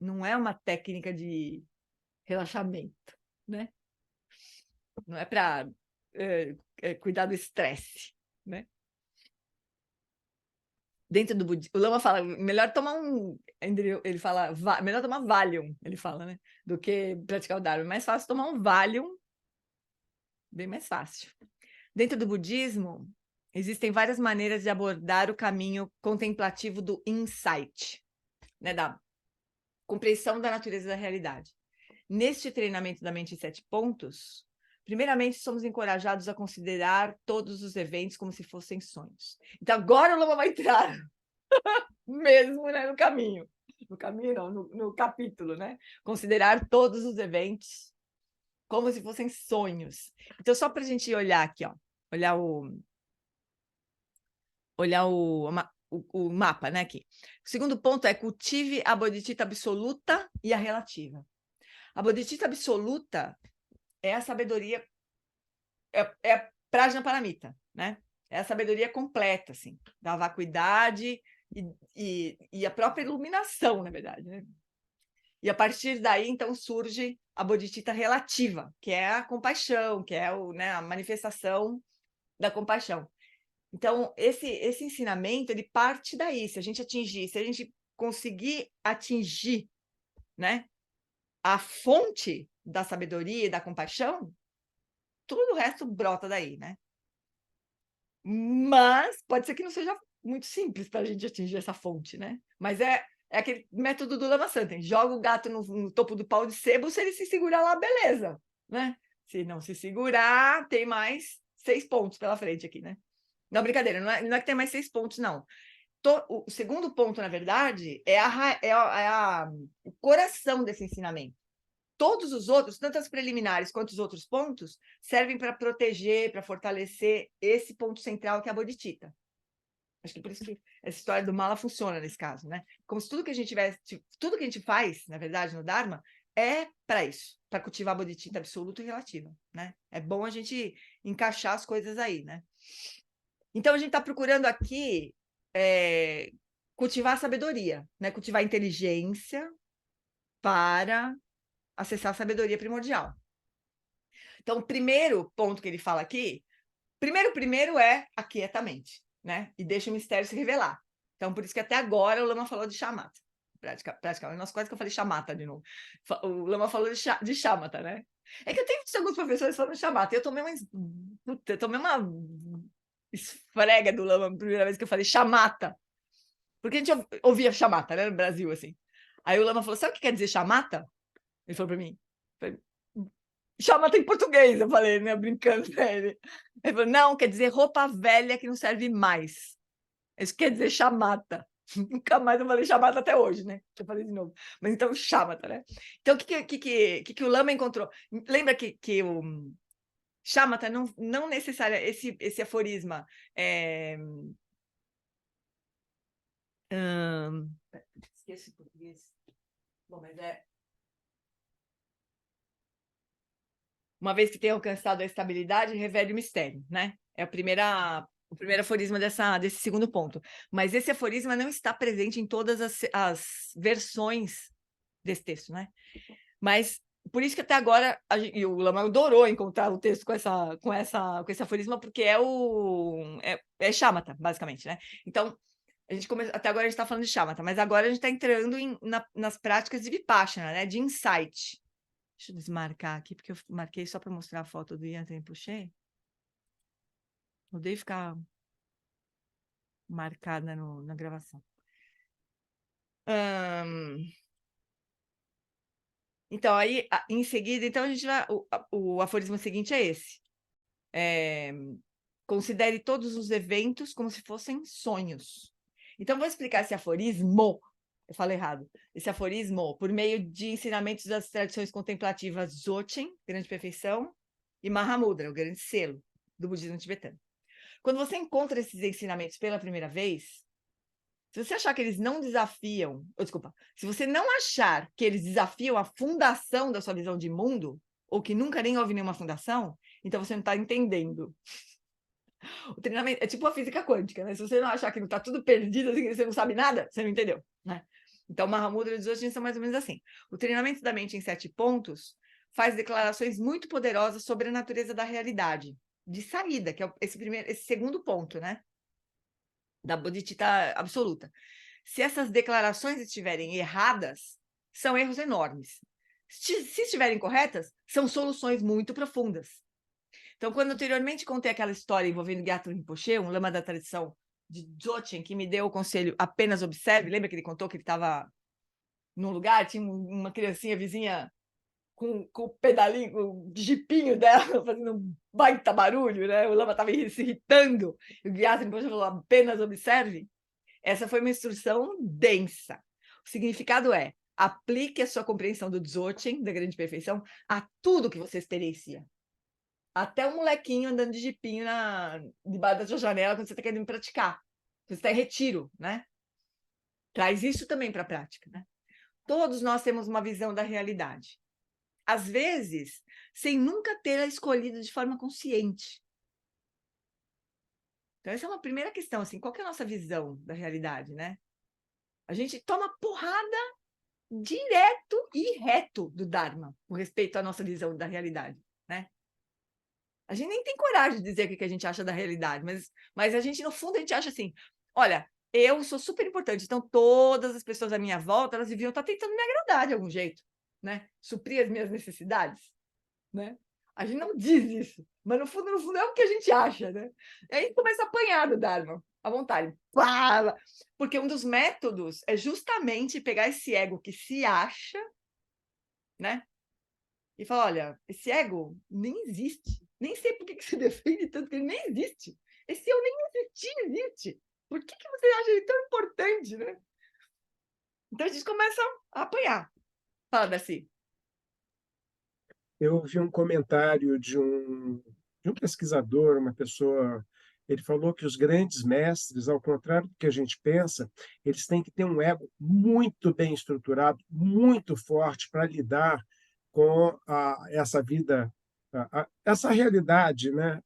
Não é uma técnica de relaxamento, né? Não é para cuidar do estresse, né? Dentro do budismo, o Lama fala, melhor tomar ele fala, melhor tomar Valium, ele fala, né? Do que praticar o Dharma. É mais fácil tomar um Valium, bem mais fácil. Dentro do budismo, existem várias maneiras de abordar o caminho contemplativo do insight, né? Da compreensão da natureza da realidade. Neste treinamento da mente em 7 pontos, primeiramente, somos encorajados a considerar todos os eventos como se fossem sonhos. Então, agora o Lama vai entrar mesmo, né, no caminho. No caminho, não, no capítulo, né? Considerar todos os eventos como se fossem sonhos. Então, só para a gente olhar aqui, ó, olhar o mapa, né, aqui. O segundo ponto é cultive a bodhicitta absoluta e a relativa. A bodhicitta absoluta é a sabedoria, é a Prajnaparamita, né? É a sabedoria completa, assim, da vacuidade e a própria iluminação, na verdade, né? E a partir daí, então, surge a bodhicitta relativa, que é a compaixão, que é né, a manifestação da compaixão. Então, esse ensinamento, ele parte daí. Se a gente conseguir atingir, né, a fonte da sabedoria e da compaixão, tudo o resto brota daí, né? Mas pode ser que não seja muito simples para a gente atingir essa fonte, né? Mas é aquele método do Lama Santen. Joga o gato no topo do pau de sebo, se ele se segurar lá, beleza, né? Se não se segurar, tem mais 6 pontos pela frente aqui, né? Não, brincadeira, não é que tem mais 6 pontos, não. O segundo ponto, na verdade, é o coração desse ensinamento. Todos os outros, tanto as preliminares quanto os outros pontos, servem para proteger, para fortalecer esse ponto central que é a bodhicitta. Acho que por isso que essa história do mala funciona nesse caso, né? Como se tudo que a gente faz, na verdade, no Dharma, é para isso, para cultivar a bodhicitta absoluta e relativa, né? É bom a gente encaixar as coisas aí, né? Então, a gente está procurando aqui cultivar a sabedoria, né? Cultivar a inteligência para acessar a sabedoria primordial. Então, o primeiro ponto que ele fala aqui, primeiro é aquietamente, né? E deixa o mistério se revelar. Então, por isso que até agora o Lama falou de shamatha. Praticamente, nossa, quase que eu falei shamatha de novo. O Lama falou de shamatha, né? É que eu tenho visto alguns professores falando shamatha, e eu tomei uma esfrega do Lama a primeira vez que eu falei shamatha. Porque a gente ouvia shamatha, né, no Brasil, assim. Aí o Lama falou, sabe o que quer dizer shamatha? Ele falou para mim, shamatha em português, eu falei, né, brincando com ele. Ele falou, não, quer dizer roupa velha que não serve mais. Isso quer dizer shamatha. Nunca mais eu falei shamatha até hoje, né? Eu falei de novo. Mas então, shamatha, né? Então, o que o Lama encontrou? Lembra que o shamatha não necessariamente, esse aforisma esqueci o português. Bom, mas uma vez que tenha alcançado a estabilidade, revele o mistério, né? É o primeiro aforisma desse segundo ponto. Mas esse aforisma não está presente em todas as versões desse texto, né? Mas por isso que até agora e o Lama adorou encontrar o texto com esse aforisma, porque é shamatha, basicamente, né? Então, até agora a gente está falando de shamatha, mas agora a gente está entrando nas práticas de vipassana, né? De insight. Deixa eu desmarcar aqui, porque eu marquei só para mostrar a foto do Yanten Puxê. Odeio ficar marcada na gravação. Então, aí, em seguida, então a gente vai. O aforismo seguinte é esse. Considere todos os eventos como se fossem sonhos. Então, vou explicar esse aforismo. Eu falei errado. Esse aforismo, por meio de ensinamentos das tradições contemplativas Dzogchen, grande perfeição, e Mahamudra, o grande selo do budismo tibetano. Quando você encontra esses ensinamentos pela primeira vez, se você achar que eles não desafiam, se você não achar que eles desafiam a fundação da sua visão de mundo, ou que nunca nem houve nenhuma fundação, então você não está entendendo. O treinamento é tipo a física quântica, né? Se você não achar que não está tudo perdido, assim, você não sabe nada, você não entendeu, né? Então, Mahamudra e os outros são mais ou menos assim. O treinamento da mente em 7 pontos faz declarações muito poderosas sobre a natureza da realidade, de saída, que é esse segundo ponto, né? Da bodhicitta absoluta. Se essas declarações estiverem erradas, são erros enormes. Se estiverem corretas, são soluções muito profundas. Então, quando anteriormente contei aquela história envolvendo Gyatso Rinpoche, um lama da tradição de Dzogchen, que me deu o conselho apenas observe, lembra que ele contou que ele estava num lugar, tinha uma criancinha vizinha com o pedalinho, o jipinho dela, fazendo um baita barulho, né? O lama estava se irritando, e o Gyatso Rinpoche falou, apenas observe. Essa foi uma instrução densa. O significado é, aplique a sua compreensão do Dzogchen, da grande perfeição, a tudo que você experiencia. Até um molequinho andando de jipinho debaixo da sua janela quando você está querendo praticar. Você está em retiro, né? Traz isso também para a prática, né? Todos nós temos uma visão da realidade. Às vezes, sem nunca tê-la escolhido de forma consciente. Então, essa é uma primeira questão, assim, qual que é a nossa visão da realidade, né? A gente toma porrada direto e reto do Dharma, com respeito à nossa visão da realidade, né? A gente nem tem coragem de dizer o que a gente acha da realidade, mas a gente, no fundo, a gente acha assim, olha, eu sou super importante, então todas as pessoas à minha volta, elas deviam estar tentando me agradar de algum jeito, né? Suprir as minhas necessidades, né? A gente não diz isso, mas no fundo é o que a gente acha, né? E aí começa a apanhar do Dharma, à vontade. Fala! Porque um dos métodos é justamente pegar esse ego que se acha, né? E falar, olha, esse ego nem existe. Nem sei por que você defende tanto que ele nem existe. Esse eu nem existe. Por que você acha ele tão importante, né? Então a gente começa a apanhar. Fala, Darcy. Eu vi um comentário de um pesquisador, uma pessoa, ele falou que os grandes mestres, ao contrário do que a gente pensa, eles têm que ter um ego muito bem estruturado, muito forte para lidar com essa vida, essa realidade, né?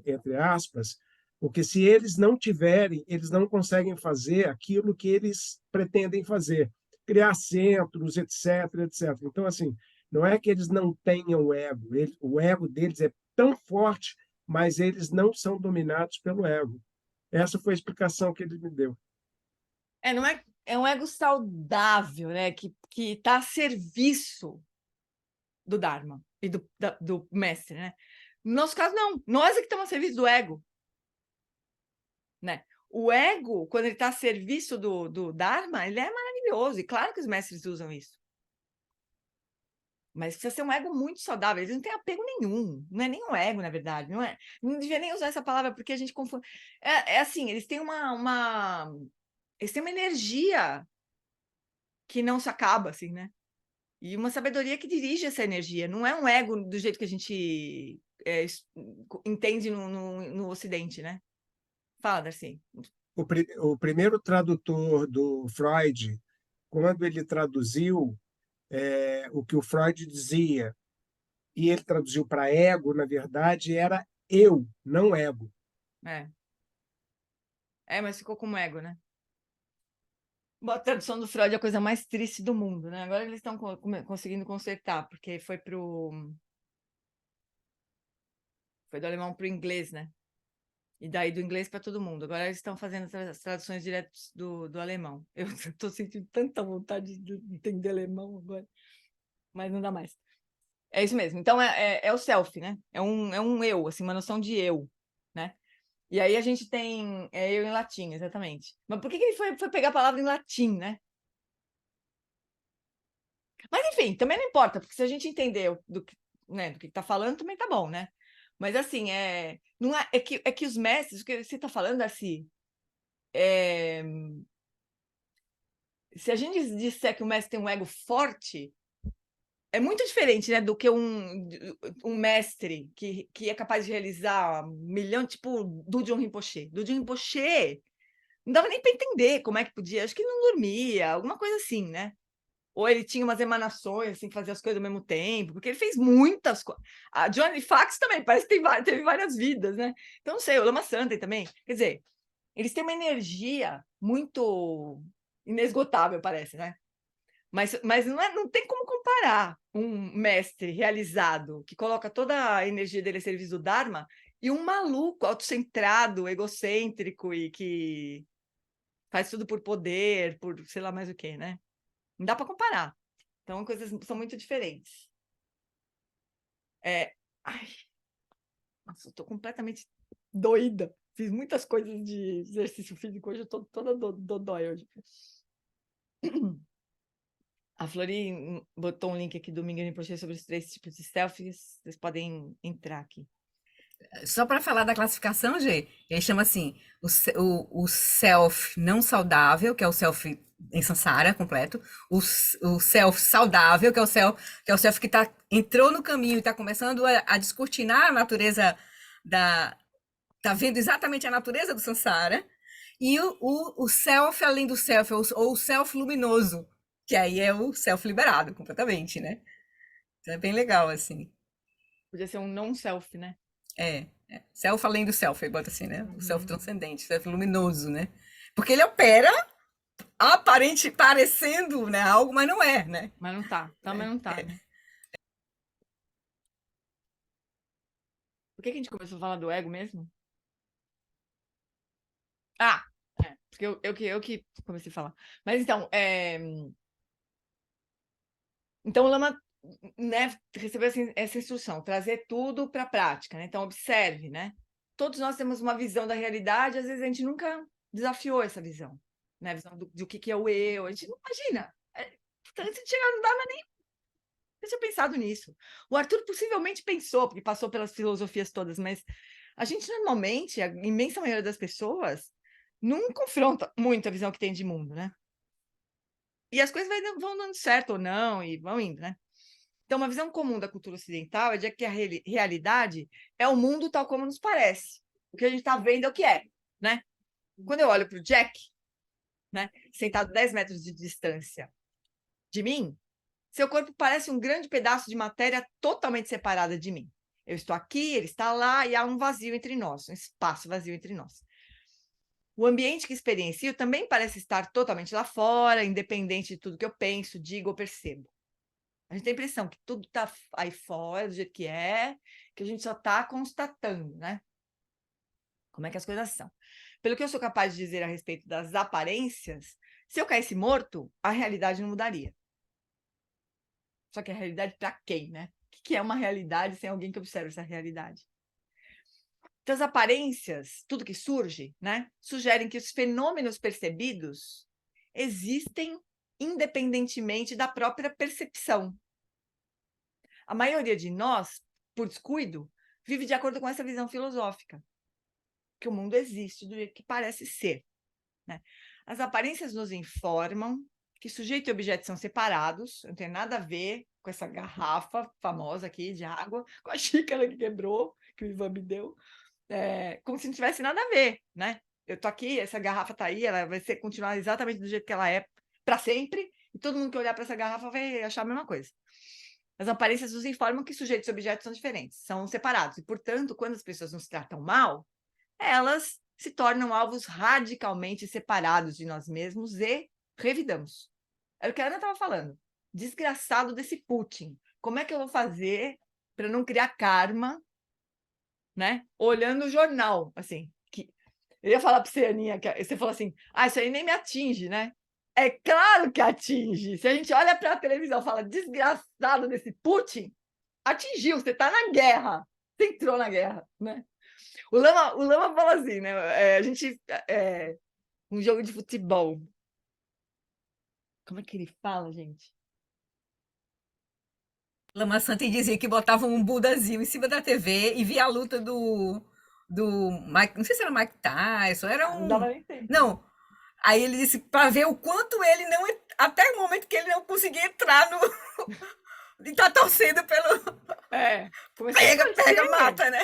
Entre aspas, porque se eles não tiverem, eles não conseguem fazer aquilo que eles pretendem fazer, criar centros, etc, etc. Então, assim, não é que eles não tenham ego, o ego deles é tão forte, mas eles não são dominados pelo ego. Essa foi a explicação que ele me deu. Não é, é um ego saudável, né? Que está a serviço do Dharma e do mestre, né? No nosso caso, não. Nós é que estamos a serviço do ego, né? O ego, quando ele está a serviço do Dharma, ele é maravilhoso. E claro que os mestres usam isso. Mas precisa ser um ego muito saudável. Eles não têm apego nenhum. Não é nem um ego, na verdade. Não devia nem usar essa palavra, porque a gente confunde. Assim, eles têm eles têm uma energia que não se acaba, assim, né? E uma sabedoria que dirige essa energia. Não é um ego do jeito que a gente entende no Ocidente, né? Fala, Darcy. O primeiro tradutor do Freud, quando ele traduziu o que o Freud dizia, e ele traduziu para ego, na verdade, era eu, não ego. Mas ficou como ego, né? Bom, a tradução do Freud é a coisa mais triste do mundo, né? Agora eles estão conseguindo consertar, porque foi do alemão para o inglês, né? E daí do inglês para todo mundo. Agora eles estão fazendo as traduções diretas do alemão. Eu estou sentindo tanta vontade de entender alemão agora, mas não dá mais. É isso mesmo. Então é o self, né? É um eu, assim, uma noção de eu, né? E aí a gente tem eu em latim, exatamente. Mas por que ele foi pegar a palavra em latim, né? Mas enfim, também não importa, porque se a gente entender do que está falando, também tá bom, né? Mas assim, não é que os mestres, o que você está falando assim, se a gente disser que o mestre tem um ego forte, é muito diferente, né, do que um mestre que é capaz de realizar 1 milhão, tipo Dudjom Rinpoche. Dudjom Rinpoche não dava nem para entender como é que podia, acho que não dormia, alguma coisa assim, né? Ou ele tinha umas emanações, assim, fazia as coisas ao mesmo tempo, porque ele fez muitas coisas. A Johnny Fax também, parece que teve várias vidas, né? Então, não sei, o Lama Santen também. Quer dizer, eles têm uma energia muito inesgotável, parece, né? Mas não tem como comparar um mestre realizado, que coloca toda a energia dele a serviço do Dharma, e um maluco, autocentrado, egocêntrico e que faz tudo por poder, por sei lá mais o quê, né? Não dá para comparar. Então, coisas são muito diferentes. Ai, nossa, eu tô completamente doida. Fiz muitas coisas de exercício físico hoje, eu tô toda dodói hoje. A Flori botou um link aqui do Mingyur Rinpoche sobre os 3 tipos de selfies. Vocês podem entrar aqui. Só para falar da classificação, Gê, ele chama assim, o self não saudável, que é o self em samsara completo, o self saudável, que é o self que entrou no caminho e está começando a descortinar a natureza tá vendo exatamente a natureza do samsara, e o self além do self, ou o self luminoso, que aí é o self liberado completamente, né? Então é bem legal, assim. Podia ser um não-self, né? Self além do self, aí bota assim, né? O self transcendente, self luminoso, né? Porque ele opera parecendo, né, algo, mas não é, né? Mas não tá, também não tá, né? Por que a gente começou a falar do ego mesmo? Porque eu que comecei a falar. Mas então, então o Lama, né, recebeu essa instrução, trazer tudo para a prática, né? Então observe, né? Todos nós temos uma visão da realidade, às vezes a gente nunca desafiou essa visão, né? A visão do que é o eu. A gente não imagina. Antes de chegar, não dava nem. Eu tinha pensado nisso. O Arthur possivelmente pensou, porque passou pelas filosofias todas, mas a gente normalmente, a imensa maioria das pessoas, não confronta muito a visão que tem de mundo, né? E as coisas vão dando certo ou não, e vão indo, né? Então, uma visão comum da cultura ocidental é de que a realidade é o mundo tal como nos parece. O que a gente está vendo é o que é, né? Quando eu olho para o Jack, né, sentado 10 metros de distância de mim, seu corpo parece um grande pedaço de matéria totalmente separada de mim. Eu estou aqui, ele está lá, e há um vazio entre nós, um espaço vazio entre nós. O ambiente que experiencio também parece estar totalmente lá fora, independente de tudo que eu penso, digo ou percebo. A gente tem a impressão que tudo está aí fora, do jeito que a gente só está constatando, né? Como é que as coisas são. Pelo que eu sou capaz de dizer a respeito das aparências, se eu caísse morto, a realidade não mudaria. Só que a realidade para quem, né? O que é uma realidade sem alguém que observe essa realidade? Então, as aparências, tudo que surge, né, sugerem que os fenômenos percebidos existem independentemente da própria percepção. A maioria de nós, por descuido, vive de acordo com essa visão filosófica, que o mundo existe do jeito que parece ser, né? As aparências nos informam que sujeito e objeto são separados, não tem nada a ver com essa garrafa famosa aqui de água, com a xícara que quebrou, que o Ivan me deu, como se não tivesse nada a ver, né? Eu tô aqui, essa garrafa tá aí, ela vai continuar exatamente do jeito que ela é para sempre, e todo mundo que olhar para essa garrafa vai achar a mesma coisa. As aparências nos informam que sujeitos e objetos são diferentes, são separados, e, portanto, quando as pessoas nos tratam mal, elas se tornam alvos radicalmente separados de nós mesmos e revidamos. Era o que a Ana estava falando. Desgraçado desse Putin. Como é que eu vou fazer para não criar karma, né? Olhando o jornal, assim. Eu ia falar para você, Aninha, que você falou assim, isso aí nem me atinge, né? É claro que atinge. Se a gente olha para a televisão e fala, desgraçado desse Putin, atingiu, você está na guerra. Você entrou na guerra, né? O Lama fala assim, né? A gente... um jogo de futebol. Como é que ele fala, gente? Lama Santen dizia que botava um Budazinho em cima da TV e via a luta do Mike, não sei se era Mike Tyson, era um... Não dava nem tempo. Não. Aí ele disse para ver o quanto ele não... Até o momento que ele não conseguia entrar no... e tá torcendo pelo... Pega, mata, né?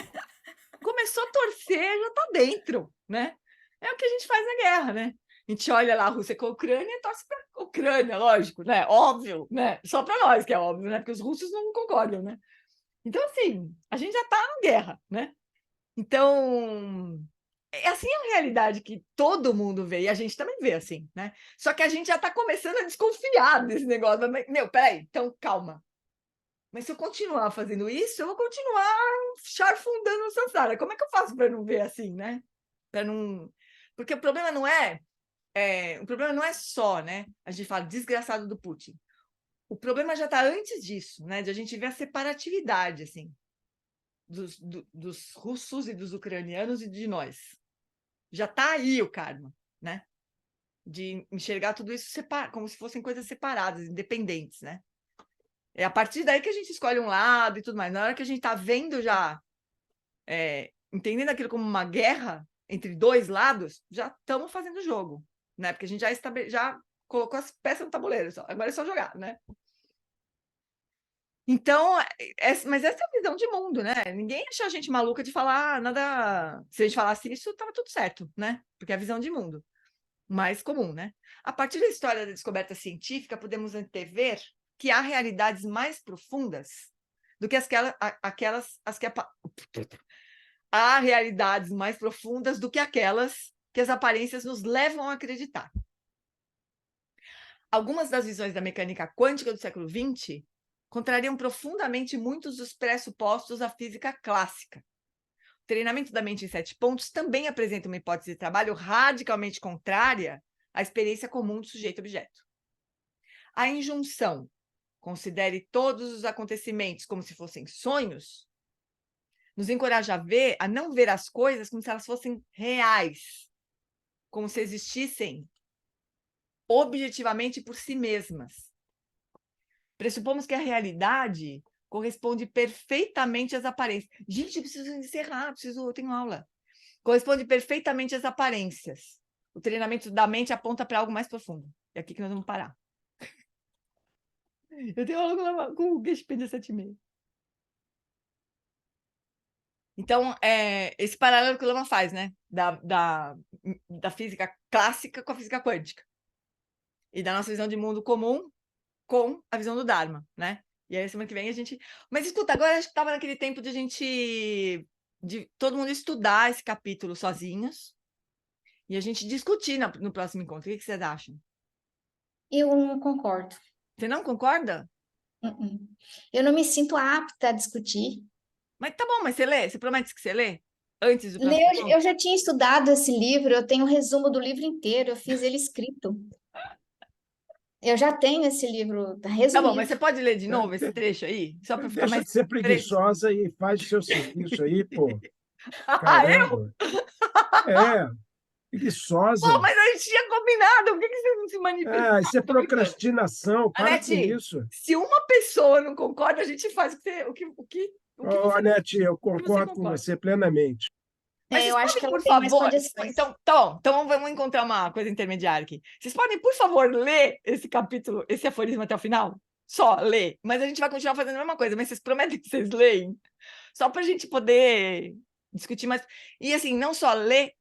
Começou a torcer, já tá dentro, né? É o que a gente faz na guerra, né? A gente olha lá a Rússia com a Ucrânia e torce para a Ucrânia, lógico, né? Óbvio, né? Só para nós que é óbvio, né? Porque os russos não concordam, né? Então, assim, a gente já está na guerra, né? Então, é assim a realidade que todo mundo vê, e a gente também vê assim, né? Só que a gente já está começando a desconfiar desse negócio. Meu, peraí, então calma. Mas se eu continuar fazendo isso, eu vou continuar charfundando no Sansara. Como é que eu faço para não ver assim, né? Para não... Porque o problema não é só, né? A gente fala desgraçado do Putin. O problema já está antes disso, né? De a gente ver a separatividade, assim, dos russos e dos ucranianos e de nós. Já está aí o karma, né? De enxergar tudo isso como se fossem coisas separadas, independentes, né? É a partir daí que a gente escolhe um lado e tudo mais. Na hora que a gente está vendo já, entendendo aquilo como uma guerra entre dois lados, já estamos fazendo o jogo, né? Porque a gente já colocou as peças no tabuleiro, agora é só jogar, né? Então, mas essa é a visão de mundo, né? Ninguém acha a gente maluca de falar nada. Se a gente falasse isso, estava tudo certo, né? Porque é a visão de mundo mais comum, né? A partir da história da descoberta científica, podemos antever que há realidades mais profundas do que há realidades mais profundas do que aquelas que as aparências nos levam a acreditar. Algumas das visões da mecânica quântica do século XX contrariam profundamente muitos dos pressupostos da física clássica. treinamento da mente em 7 pontos também apresenta uma hipótese de trabalho radicalmente contrária à experiência comum do sujeito-objeto. A injunção, considere todos os acontecimentos como se fossem sonhos, nos encoraja a não ver as coisas como se elas fossem reais, como se existissem objetivamente por si mesmas. Pressupomos que a realidade corresponde perfeitamente às aparências. Gente, eu preciso encerrar, eu tenho aula. Corresponde perfeitamente às aparências. O treinamento da mente aponta para algo mais profundo. É aqui que nós vamos parar. Eu tenho aula com o Gespendia 7,5. Então, esse paralelo que o Lama faz, né? Da física clássica com a física quântica. E da nossa visão de mundo comum com a visão do Dharma, né? E aí, semana que vem, a gente... Mas, escuta, agora acho que estava naquele tempo de a gente... de todo mundo estudar esse capítulo sozinhos e a gente discutir no próximo encontro. O que vocês acham? Eu não concordo. Você não concorda? Eu não me sinto apta a discutir. Mas tá bom, mas você lê? Você promete que você lê? Antes do próximo encontro? Eu já tinha estudado esse livro, eu tenho um resumo do livro inteiro, eu fiz ele escrito. Eu já tenho esse livro resumido. Tá bom, mas você pode ler de novo esse trecho aí? Só para ficar Deixa mais de ser preguiçosa e faz o seu serviço aí, pô. Eu? Caramba. Preguiçosa. Pô, mas a gente tinha combinado, por que você não se manifesta? Isso é procrastinação, para Anete, com isso. Se uma pessoa não concorda, a gente faz o que você... Anete, eu concordo com você plenamente. Mas eu acho que ela por tem mais favor, condições. Então vamos encontrar uma coisa intermediária aqui. Vocês podem, por favor, ler esse capítulo, esse aforismo até o final? Só ler. Mas a gente vai continuar fazendo a mesma coisa, mas vocês prometem que vocês leem? Só para a gente poder discutir mais. E assim, não só ler,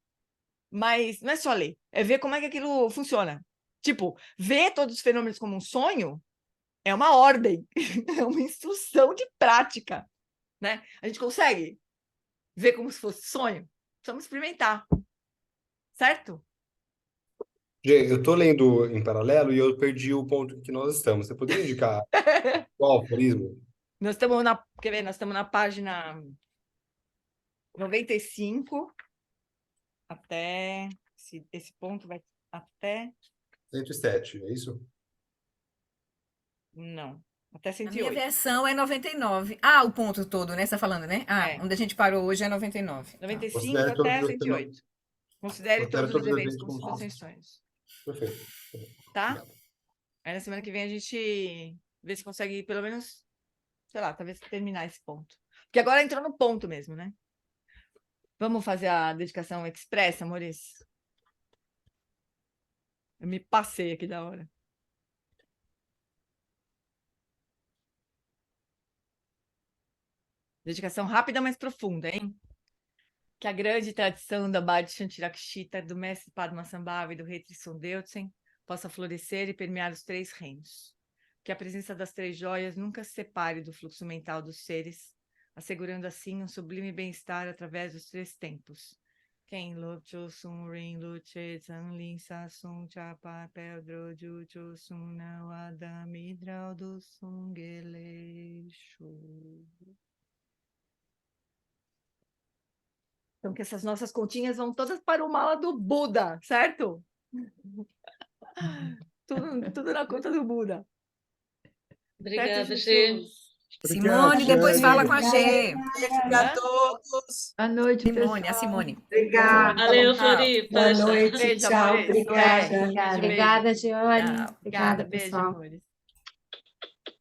mas não é só ler, é ver como é que aquilo funciona. Tipo, ver todos os fenômenos como um sonho é uma ordem, é uma instrução de prática, né? A gente consegue ver como se fosse sonho? Vamos experimentar. Certo? Gente, eu estou lendo em paralelo e eu perdi o ponto que nós estamos. Você poderia indicar qual aforismo? Nós estamos quer ver? Nós estamos na página 95 até esse ponto vai até 107, é isso? Não, até A 108. minha versão é 99. O ponto todo, né? Você está falando, né? Onde a gente parou hoje é 99. 95 Considere até todos os 108. Considere todos os eventos como se como fossem sonhos. Perfeito. Tá? Obrigado. Aí na semana que vem a gente vê se consegue, pelo menos, sei lá, talvez terminar esse ponto. Porque agora entrou no ponto mesmo, né? Vamos fazer a dedicação expressa, Maurício? Eu me passei aqui da hora. Dedicação rápida, mas profunda, hein? Que a grande tradição da Bhakti Shantirakshita, do mestre Padmasambhava e do rei Tristan Deutsen possa florescer e permear os 3 reinos. Que a presença das 3 joias nunca se separe do fluxo mental dos seres, assegurando assim um sublime bem-estar através dos 3 tempos. Quem Lopcho Sun Rin Luche Zan Lin Sa Sun Chapa Pedro Jucho Sun Nawadam Hidral do Sungeleshu. Então, que essas nossas continhas vão todas para o mala do Buda, certo? Tudo na conta do Buda. Obrigada, Gê. Simone, depois fala com a Gê. Obrigada a todos. Boa noite, Simone, a Simone. Obrigada. Valeu, Floripa. Boa noite. Beijo, Tchau. amores. Obrigada. Obrigada, Gione. Obrigada, Obrigada, beijo, pessoal. amores.